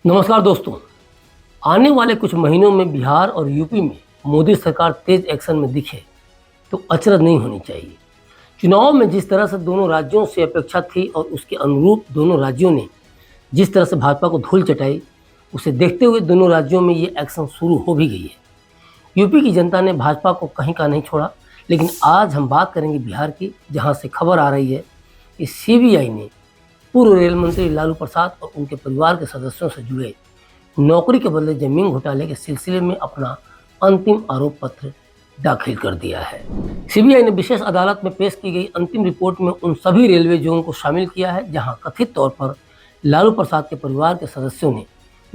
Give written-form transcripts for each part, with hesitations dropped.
नमस्कार दोस्तों। आने वाले कुछ महीनों में बिहार और यूपी में मोदी सरकार तेज एक्शन में दिखे तो अचरज नहीं होनी चाहिए। चुनाव में जिस तरह से दोनों राज्यों से अपेक्षा थी और उसके अनुरूप दोनों राज्यों ने जिस तरह से भाजपा को धूल चटाई, उसे देखते हुए दोनों राज्यों में ये एक्शन शुरू हो भी गई है। यूपी की जनता ने भाजपा को कहीं का नहीं छोड़ा, लेकिन आज हम बात करेंगे बिहार की, जहाँ से खबर आ रही है कि सीबीआई ने पूर्व रेल मंत्री लालू प्रसाद और उनके परिवार के सदस्यों से जुड़े नौकरी के बदले जमीन घोटाले के सिलसिले में अपना अंतिम आरोप पत्र दाखिल कर दिया है। सीबीआई ने विशेष अदालत में पेश की गई अंतिम रिपोर्ट में उन सभी रेलवे जोन को शामिल किया है जहां कथित तौर पर लालू प्रसाद के परिवार के सदस्यों ने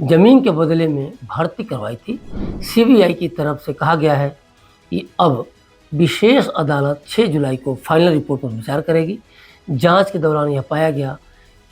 जमीन के बदले में भर्ती करवाई थी। सीबीआई की तरफ से कहा गया है कि अब विशेष अदालत 6 जुलाई को फाइनल रिपोर्ट पर विचार करेगी। जांच के दौरान यह पाया गया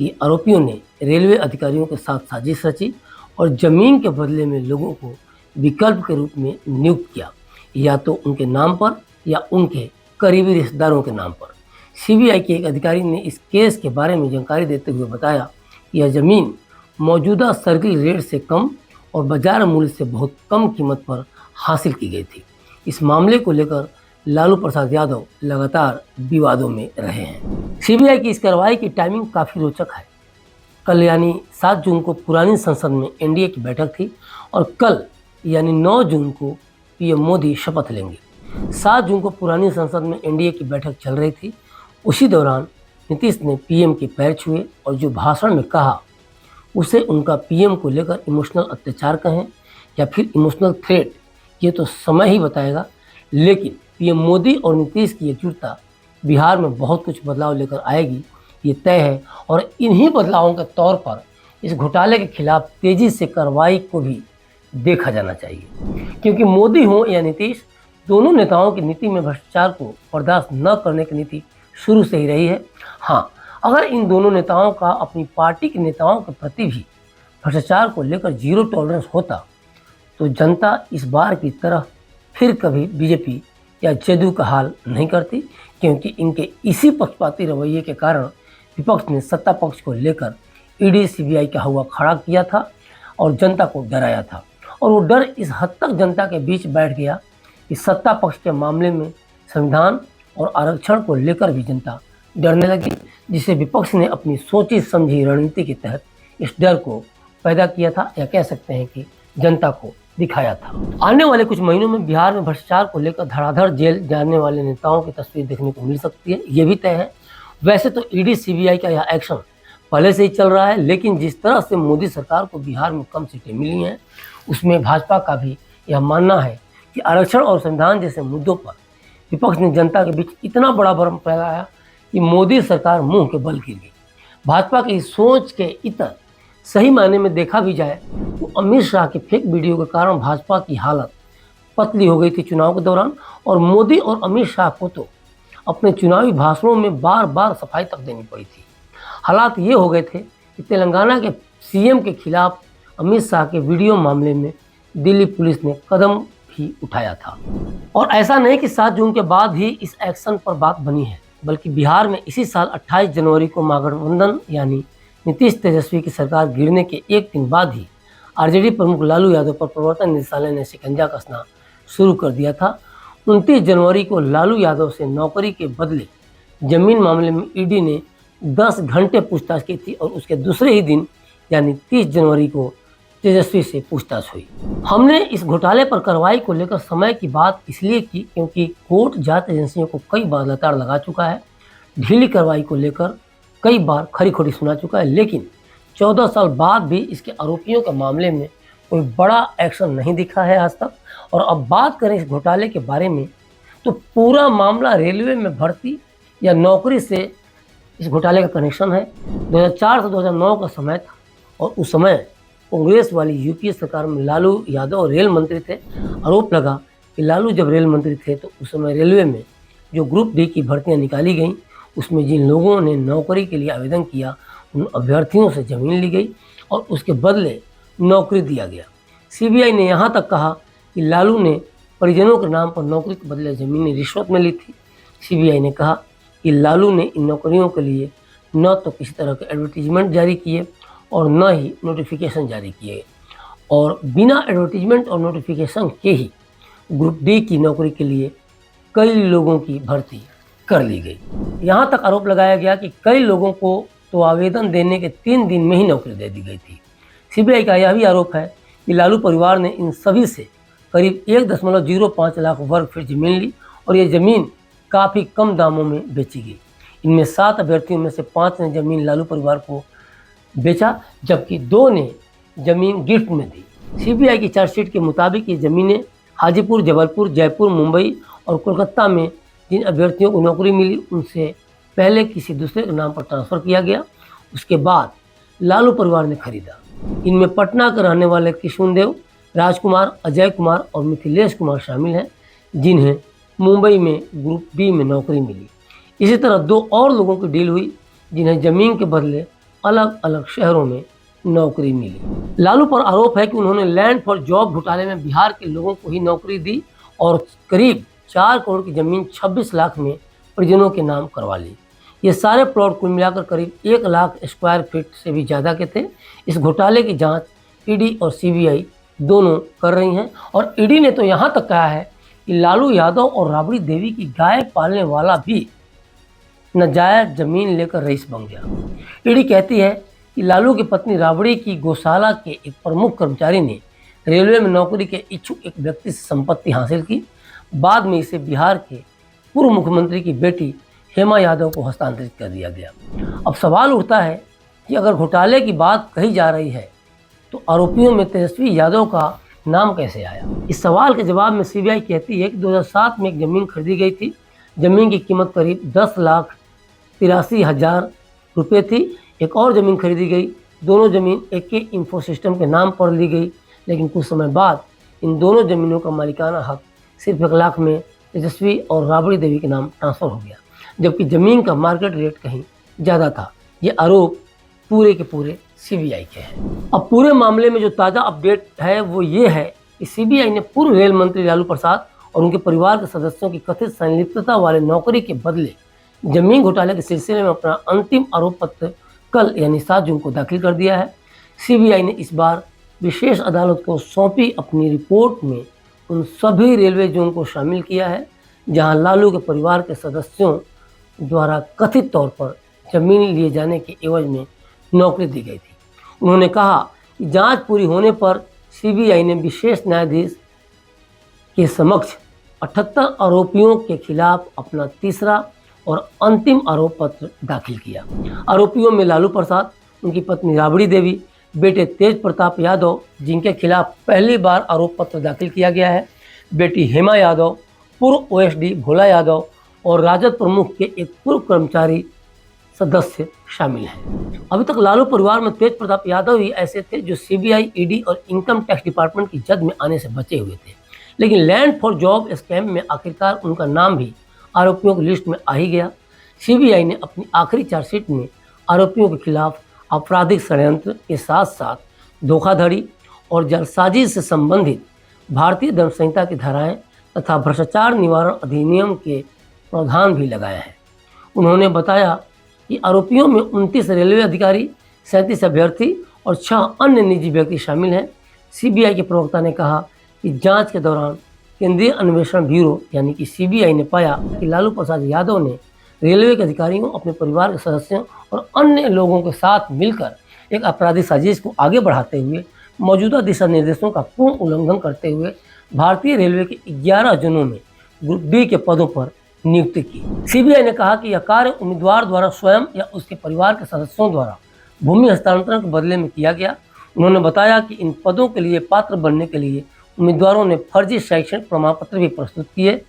कि आरोपियों ने रेलवे अधिकारियों के साथ साजिश रची और जमीन के बदले में लोगों को विकल्प के रूप में नियुक्त किया, या तो उनके नाम पर या उनके करीबी रिश्तेदारों के नाम पर। सीबीआई के एक अधिकारी ने इस केस के बारे में जानकारी देते हुए बताया कि यह जमीन मौजूदा सर्किल रेट से कम और बाजार मूल्य से बहुत कम कीमत पर हासिल की गई थी। इस मामले को लेकर लालू प्रसाद यादव लगातार विवादों में रहे हैं। सीबीआई की इस कार्रवाई की टाइमिंग काफ़ी रोचक है। कल यानी 7 जून को पुरानी संसद में एनडीए की बैठक थी और कल यानी 9 जून को पीएम मोदी शपथ लेंगे। 7 जून को पुरानी संसद में एनडीए की बैठक चल रही थी। उसी दौरान नीतीश ने पीएम के पैर छुए और जो भाषण में कहा उसे उनका पीएम को लेकर इमोशनल अत्याचार कहें या फिर इमोशनल थ्रेट, ये तो समय ही बताएगा। लेकिन पीएम मोदी और नीतीश की एकजुटता बिहार में बहुत कुछ बदलाव लेकर आएगी, ये तय है। और इन्हीं बदलावों के तौर पर इस घोटाले के खिलाफ तेजी से कार्रवाई को भी देखा जाना चाहिए, क्योंकि मोदी हो या नीतीश, दोनों नेताओं की नीति में भ्रष्टाचार को बर्दाश्त न करने की नीति शुरू से ही रही है। हाँ, अगर इन दोनों नेताओं का अपनी पार्टी के नेताओं के प्रति भी भ्रष्टाचार को लेकर जीरो टॉलरेंस होता तो जनता इस बार की तरह फिर कभी बीजेपी या जदयू का हाल नहीं करती, क्योंकि इनके इसी पक्षपाती रवैये के कारण विपक्ष ने सत्ता पक्ष को लेकर ईडी सीबीआई का हुआ खड़ा किया था और जनता को डराया था। और वो डर इस हद तक जनता के बीच बैठ गया कि सत्ता पक्ष के मामले में संविधान और आरक्षण को लेकर भी जनता डरने लगी, जिसे विपक्ष ने अपनी सोची समझी रणनीति के तहत इस डर को पैदा किया था, या कह सकते हैं कि जनता को दिखाया था। आने वाले कुछ महीनों में बिहार में भ्रष्टाचार को लेकर धड़ाधड़ जेल जाने वाले नेताओं की तस्वीर देखने को मिल सकती है, ये भी तय है। वैसे तो ईडी सीबीआई का यह एक्शन पहले से ही चल रहा है, लेकिन जिस तरह से मोदी सरकार को बिहार में कम सीटें मिली हैं, उसमें भाजपा का भी यह मानना है कि आरक्षण और संविधान जैसे मुद्दों पर विपक्ष ने जनता के बीच इतना बड़ा भ्रम फैलाया कि मोदी सरकार मुंह के बल गिर गई। भाजपा की सोच के इतर सही मायने में देखा भी जाए तो अमित शाह के फेक वीडियो के कारण भाजपा की हालत पतली हो गई थी चुनाव के दौरान, और मोदी और अमित शाह को तो अपने चुनावी भाषणों में बार बार सफाई तक देनी पड़ी थी। हालात ये हो गए थे कि तेलंगाना के सीएम के खिलाफ अमित शाह के वीडियो मामले में दिल्ली पुलिस ने कदम भी उठाया था। और ऐसा नहीं कि 7 जून के बाद ही इस एक्शन पर बात बनी है, बल्कि बिहार में इसी साल 28 जनवरी को महागठबंधन यानी नीतीश तेजस्वी की सरकार गिरने के एक दिन बाद ही आरजेडी प्रमुख लालू यादव पर प्रवर्तन निदेशालय ने शिकंजा कसना शुरू कर दिया था। 29 जनवरी को लालू यादव से नौकरी के बदले जमीन मामले में ईडी ने 10 घंटे पूछताछ की थी और उसके दूसरे ही दिन यानी 30 जनवरी को तेजस्वी से पूछताछ हुई। हमने इस घोटाले पर कार्रवाई को लेकर समय की बात इसलिए की क्योंकि कोर्ट जांच एजेंसियों को कई बार लताड़ लगा चुका है, ढीली कार्रवाई को लेकर कई बार खरी खोटी सुना चुका है, लेकिन 14 साल बाद भी इसके आरोपियों के मामले में कोई बड़ा एक्शन नहीं दिखा है आज तक। और अब बात करें इस घोटाले के बारे में, तो पूरा मामला रेलवे में भर्ती या नौकरी से इस घोटाले का कनेक्शन है। 2004 से 2009 का समय था और उस समय कांग्रेस वाली यूपीए सरकार में लालू यादव रेल मंत्री थे। आरोप लगा कि लालू जब रेल मंत्री थे तो उस समय रेलवे में जो ग्रुप डी की भर्तियां निकाली गईं, उसमें जिन लोगों ने नौकरी के लिए आवेदन किया उन अभ्यर्थियों से ज़मीन ली गई और उसके बदले नौकरी दिया गया। सीबीआई ने यहाँ तक कहा कि लालू ने परिजनों के नाम पर नौकरी के बदले ज़मीनें रिश्वत में ली थी। सीबीआई ने कहा कि लालू ने इन नौकरियों के लिए न तो किसी तरह के एडवर्टीजमेंट जारी किए और न ही नोटिफिकेशन जारी किए और बिना एडवर्टीजमेंट और नोटिफिकेशन के ही ग्रुप डी की नौकरी के लिए कई लोगों की भर्ती कर ली गई। यहाँ तक आरोप लगाया गया कि कई लोगों को तो आवेदन देने के 3 दिन में ही नौकरी दे दी गई थी। सीबीआई का यह भी आरोप है कि लालू परिवार ने इन सभी से करीब 1.05 लाख वर्ग फीट जमीन ली और ये जमीन काफ़ी कम दामों में बेची गई। इनमें 7 अभ्यर्थियों में से 5 ने जमीन लालू परिवार को बेचा, जबकि 2 ने जमीन गिफ्ट में दी। सीबीआई की चार्जशीट के मुताबिक ये ज़मीनें हाजीपुर, जबलपुर, जयपुर, मुंबई और कोलकाता में जिन अभ्यर्थियों को नौकरी मिली उनसे पहले किसी दूसरे के नाम पर ट्रांसफ़र किया गया, उसके बाद लालू परिवार ने खरीदा। इनमें पटना के रहने वाले कृष्णदेव, राजकुमार, अजय कुमार और मिथिलेश कुमार शामिल हैं, जिन्हें मुंबई में ग्रुप बी में नौकरी मिली। इसी तरह 2 और लोगों की डील हुई जिन्हें ज़मीन के बदले अलग अलग शहरों में नौकरी मिली। लालू पर आरोप है कि उन्होंने लैंड फॉर जॉब घोटाले में बिहार के लोगों को ही नौकरी दी और करीब 4 करोड़ की ज़मीन 26 लाख में परिजनों के नाम करवा ली। ये सारे प्लॉट कुल मिलाकर करीब 1 लाख स्क्वायर फीट से भी ज़्यादा के थे। इस घोटाले की जांच ईडी और सीबीआई दोनों कर रही हैं और ईडी ने तो यहाँ तक कहा है कि लालू यादव और राबड़ी देवी की गाय पालने वाला भी नाजायज जमीन लेकर रईस बन गया। ईडी कहती है कि लालू की पत्नी राबड़ी की गौशाला के एक प्रमुख कर्मचारी ने रेलवे में नौकरी के इच्छुक एक व्यक्ति से संपत्ति हासिल की। बाद में इसे बिहार के पूर्व मुख्यमंत्री की बेटी हेमा यादव को हस्तांतरित कर दिया गया। अब सवाल उठता है कि अगर घोटाले की बात कही जा रही है तो आरोपियों में तेजस्वी यादव का नाम कैसे आया? इस सवाल के जवाब में सीबीआई कहती है कि 2007 में एक ज़मीन खरीदी गई थी। ज़मीन की कीमत करीब 10,83,000 रुपये थी। एक और ज़मीन खरीदी गई। दोनों ज़मीन एके इंफो सिस्टम के नाम पर ली गई, लेकिन कुछ समय बाद इन दोनों ज़मीनों का मालिकाना हक सिर्फ 1 लाख में तेजस्वी और राबड़ी देवी के नाम ट्रांसफ़र हो गया, जबकि ज़मीन का मार्केट रेट कहीं ज़्यादा था। ये आरोप पूरे के पूरे सीबीआई के हैं। अब पूरे मामले में जो ताज़ा अपडेट है वो ये है कि सीबीआई ने पूर्व रेल मंत्री लालू प्रसाद और उनके परिवार के सदस्यों की कथित संलिप्तता वाले नौकरी के बदले जमीन घोटाले के सिलसिले में अपना अंतिम आरोप पत्र कल यानी 7 जून को दाखिल कर दिया है। सीबीआई ने इस बार विशेष अदालत को सौंपी अपनी रिपोर्ट में उन सभी रेलवे जोन को शामिल किया है जहां लालू के परिवार के सदस्यों द्वारा कथित तौर पर जमीन लिए जाने के एवज में नौकरी दी गई थी। उन्होंने कहा कि जांच पूरी होने पर सीबीआई ने विशेष न्यायाधीश के समक्ष 78 आरोपियों के खिलाफ अपना तीसरा और अंतिम आरोप पत्र दाखिल किया। आरोपियों में लालू प्रसाद, उनकी पत्नी राबड़ी देवी, बेटे तेज प्रताप यादव जिनके खिलाफ पहली बार आरोप पत्र दाखिल किया गया है, बेटी हेमा यादव, पूर्व ओएसडी भोला यादव और राजद प्रमुख के एक पूर्व कर्मचारी सदस्य शामिल हैं। अभी तक लालू परिवार में तेज प्रताप यादव ही ऐसे थे जो सीबीआई, ईडी और इनकम टैक्स डिपार्टमेंट की जद में आने से बचे हुए थे, लेकिन लैंड फॉर जॉब स्कैम में आखिरकार उनका नाम भी आरोपियों की लिस्ट में आ ही गया। सीबीआई ने अपनी आखिरी चार्जशीट में आरोपियों के खिलाफ आपराधिक षड्यंत्र के साथ साथ धोखाधड़ी और जालसाजी से संबंधित भारतीय दंड संहिता की धाराएं तथा भ्रष्टाचार निवारण अधिनियम के प्रावधान भी लगाए हैं। उन्होंने बताया कि आरोपियों में 29 रेलवे अधिकारी, 37 अभ्यर्थी और 6 अन्य निजी व्यक्ति शामिल हैं। सीबीआई के प्रवक्ता ने कहा कि जांच के दौरान केंद्रीय अन्वेषण ब्यूरो यानी कि सीबीआई ने पाया कि लालू प्रसाद यादव ने रेलवे के अधिकारियों, अपने परिवार के सदस्यों और अन्य लोगों के साथ मिलकर एक आपराधिक साजिश को आगे बढ़ाते हुए मौजूदा दिशा निर्देशों का पूर्ण उल्लंघन करते हुए भारतीय रेलवे के 11 जोनों में ग्रुप बी के पदों पर नियुक्ति की। सीबीआई ने कहा कि यह कार्य उम्मीदवार द्वारा स्वयं या उसके परिवार के सदस्यों द्वारा भूमि हस्तांतरण के बदले में किया गया। उन्होंने बताया कि इन पदों के लिए पात्र बनने के लिए उम्मीदवारों ने फर्जी शैक्षणिक प्रमाण पत्र भी प्रस्तुत किए।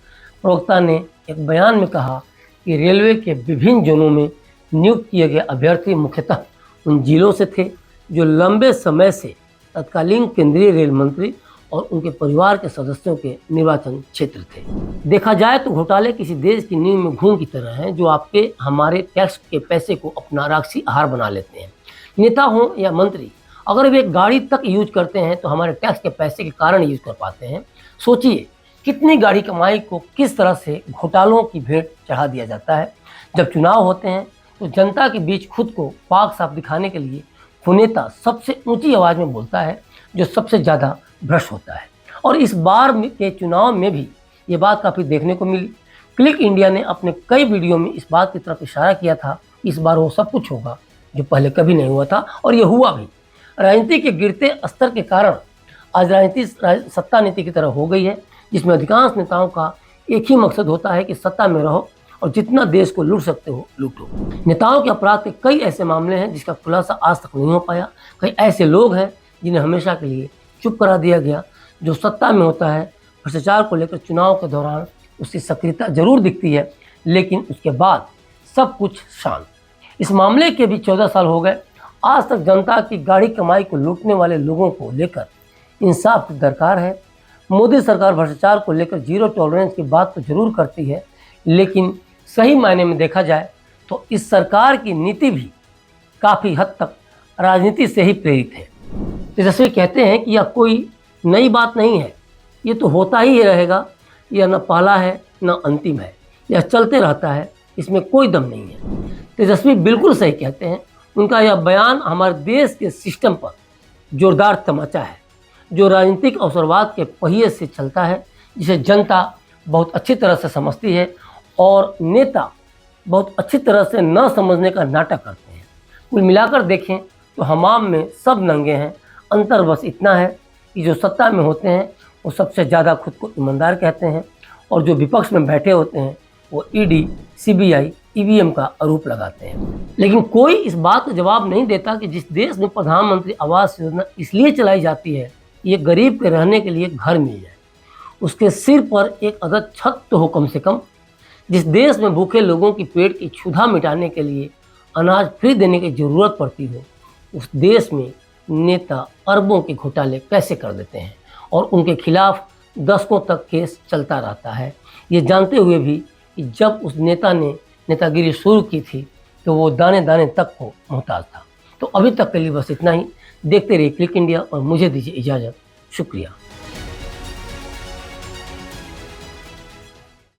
प्रवक्ता ने एक बयान में कहा कि रेलवे के विभिन्न जोनों में नियुक्त किए गए अभ्यर्थी मुख्यतः उन जिलों से थे जो लंबे समय से तत्कालीन केंद्रीय रेल मंत्री और उनके परिवार के सदस्यों के निर्वाचन क्षेत्र थे। देखा जाए तो घोटाले किसी देश की नींव में घून की तरह हैं जो आपके हमारे टैक्स के पैसे को अपना राक्षसी आहार बना लेते हैं। नेता हों या मंत्री, अगर वे एक गाड़ी तक यूज करते हैं तो हमारे टैक्स के पैसे के कारण यूज कर पाते हैं। सोचिए कितनी गाड़ी कमाई को किस तरह से घोटालों की भेंट चढ़ा दिया जाता है। जब चुनाव होते हैं तो जनता के बीच खुद को पाक साफ दिखाने के लिए नेता सबसे ऊंची आवाज़ में बोलता है, जो सबसे ज़्यादा भ्रष्ट होता है। और इस बार के चुनाव में भी ये बात काफ़ी देखने को मिली। क्लिक इंडिया ने अपने कई वीडियो में इस बात की तरफ इशारा किया था, इस बार वो सब कुछ होगा जो पहले कभी नहीं हुआ था, और ये हुआ भी। राजनीति के गिरते स्तर के कारण आज राजनीति सत्ता नीति की तरह हो गई है, जिसमें अधिकांश नेताओं का एक ही मकसद होता है कि सत्ता में रहो और जितना देश को लूट सकते हो लूटो। नेताओं के अपराध के कई ऐसे मामले हैं जिसका खुलासा आज तक नहीं हो पाया। कई ऐसे लोग हैं जिन्हें हमेशा के लिए चुप करा दिया गया। जो सत्ता में होता है, भ्रष्टाचार को लेकर चुनाव के दौरान उसकी सक्रियता जरूर दिखती है, लेकिन उसके बाद सब कुछ शांत। इस मामले के भी 14 साल हो गए। आज तक जनता की गाढ़ी कमाई को लूटने वाले लोगों को लेकर इंसाफ की दरकार है। मोदी सरकार भ्रष्टाचार को लेकर जीरो टॉलरेंस की बात तो जरूर करती है, लेकिन सही मायने में देखा जाए तो इस सरकार की नीति भी काफ़ी हद तक राजनीति से ही प्रेरित है। तेजस्वी कहते हैं कि यह कोई नई बात नहीं है, ये तो होता ही रहेगा, यह न पहला है न अंतिम है, यह चलते रहता है, इसमें कोई दम नहीं है। तेजस्वी बिल्कुल सही कहते हैं। उनका यह बयान हमारे देश के सिस्टम पर जोरदार तमाचा है, जो राजनीतिक अवसरवाद के पहिए से चलता है, जिसे जनता बहुत अच्छी तरह से समझती है और नेता बहुत अच्छी तरह से न समझने का नाटक करते हैं। कुल मिलाकर देखें तो हमाम में सब नंगे हैं। अंतर बस इतना है कि जो सत्ता में होते हैं वो सबसे ज़्यादा खुद को ईमानदार कहते हैं, और जो विपक्ष में बैठे होते हैं वो ईडी, सीबीआई, ईवीएम का आरोप लगाते हैं। लेकिन कोई इस बात का जवाब नहीं देता कि जिस देश में प्रधानमंत्री आवास योजना इसलिए चलाई जाती है, ये गरीब के रहने के लिए घर मिल जाए, उसके सिर पर एक अदद छत तो हो कम से कम। जिस देश में भूखे लोगों की पेट की क्षुधा मिटाने के लिए अनाज फ्री देने की ज़रूरत पड़ती हो, उस देश में नेता अरबों के घोटाले कैसे कर देते हैं और उनके खिलाफ दशकों तक केस चलता रहता है, ये जानते हुए भी कि जब उस नेता ने नेतागिरी शुरू की थी तो वो दाने दाने तक को मोहताज था। तो अभी तक के लिए बस इतना ही। देखते रहिए क्लिक इंडिया और मुझे दीजिए इजाज़त। शुक्रिया।